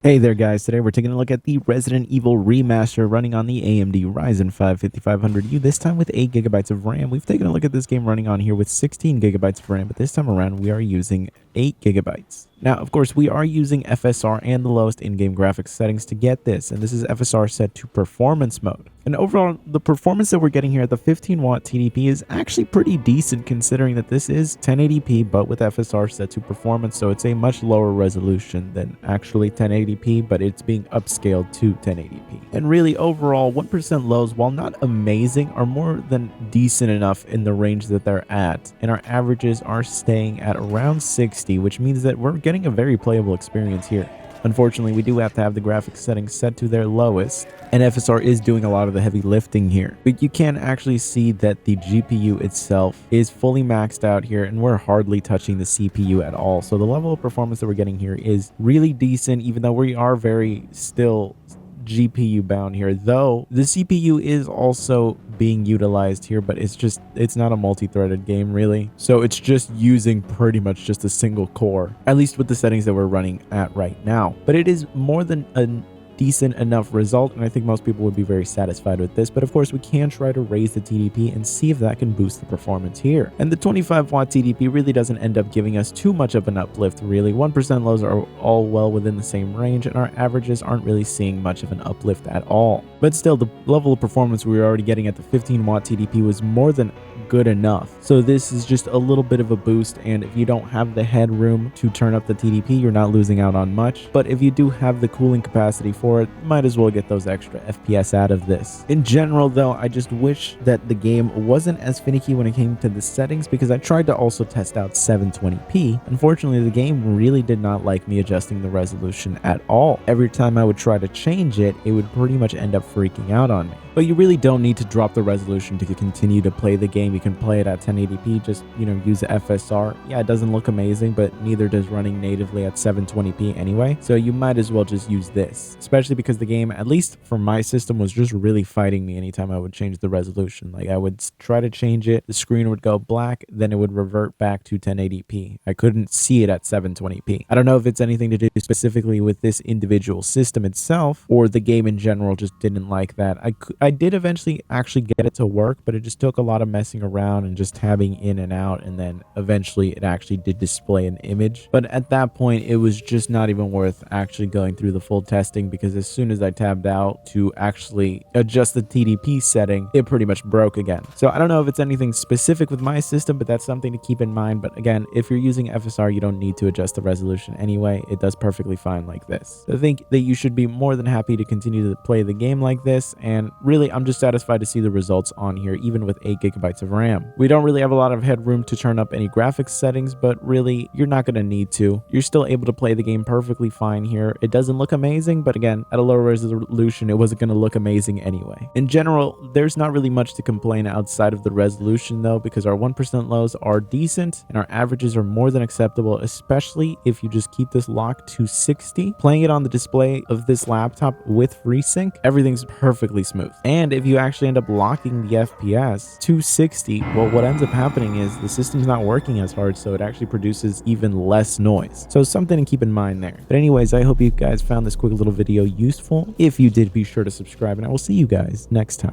Hey there guys, today we're taking a look at the Resident Evil remaster running on the AMD Ryzen 5 5500U, this time with 8 gigabytes of RAM. We've taken a look at this game running on here with 16 gigabytes of RAM, but this time around we are using 8 gigabytes. Now, of course, we are using FSR and the lowest in-game graphics settings to get this, and this is FSR set to performance mode. And overall, the performance that we're getting here at the 15-watt TDP is actually pretty decent considering that this is 1080p but with FSR set to performance, so it's a much lower resolution than actually 1080p, but it's being upscaled to 1080p. And really, overall, 1% lows, while not amazing, are more than decent enough in the range that they're at, and our averages are staying at around 60, which means that we're getting a very playable experience here. Unfortunately, we do have to have the graphics settings set to their lowest, and FSR is doing a lot of the heavy lifting here. But you can actually see that the GPU itself is fully maxed out here, and we're hardly touching the CPU at all. So the level of performance that we're getting here is really decent, even though we are very still GPU bound here, though the CPU is also being utilized here, but it's not a multi-threaded game really, so it's just using pretty much just a single core, at least with the settings that we're running at right now. But it is more than a decent enough result, and I think most people would be very satisfied with this. But of course, we can try to raise the TDP and see if that can boost the performance here. And the 25-watt TDP really doesn't end up giving us too much of an uplift really. 1% lows are all well within the same range, and our averages aren't really seeing much of an uplift at all. But still, the level of performance we were already getting at the 15-watt TDP was more than good enough. So this is just a little bit of a boost, and if you don't have the headroom to turn up the TDP, you're not losing out on much. But if you do have the cooling capacity for it, might as well get those extra FPS out of this. In general though, I just wish that the game wasn't as finicky when it came to the settings, because I tried to also test out 720p. Unfortunately, the game really did not like me adjusting the resolution at all. Every time I would try to change it, it would pretty much end up freaking out on me. But you really don't need to drop the resolution to continue to play the game. You can play it at 1080p, just, use FSR. Yeah, it doesn't look amazing, but neither does running natively at 720p anyway. So you might as well just use this, especially because the game, at least for my system, was just really fighting me anytime I would change the resolution. Like, I would try to change it, the screen would go black, then it would revert back to 1080p. I couldn't see it at 720p. I don't know if it's anything to do specifically with this individual system itself, or the game in general just didn't like that. I did eventually actually get it to work, but it just took a lot of messing around and just tabbing in and out, and then eventually it actually did display an image. But at that point, it was just not even worth actually going through the full testing, because as soon as I tabbed out to actually adjust the TDP setting, it pretty much broke again. So I don't know if it's anything specific with my system, but that's something to keep in mind. But again, if you're using FSR, you don't need to adjust the resolution anyway. It does perfectly fine like this. So I think that you should be more than happy to continue to play the game like this, and really, I'm just satisfied to see the results on here, even with 8 gigabytes of RAM. We don't really have a lot of headroom to turn up any graphics settings, but really, you're not going to need to. You're still able to play the game perfectly fine here. It doesn't look amazing, but again, at a lower resolution, it wasn't going to look amazing anyway. In general, there's not really much to complain outside of the resolution though, because our 1% lows are decent, and our averages are more than acceptable, especially if you just keep this locked to 60. Playing it on the display of this laptop with FreeSync, everything's perfectly smooth. And if you actually end up locking the FPS to 60, well, what ends up happening is the system's not working as hard, so it actually produces even less noise. So something to keep in mind there. But anyways, I hope you guys found this quick little video useful. If you did, be sure to subscribe, and I will see you guys next time.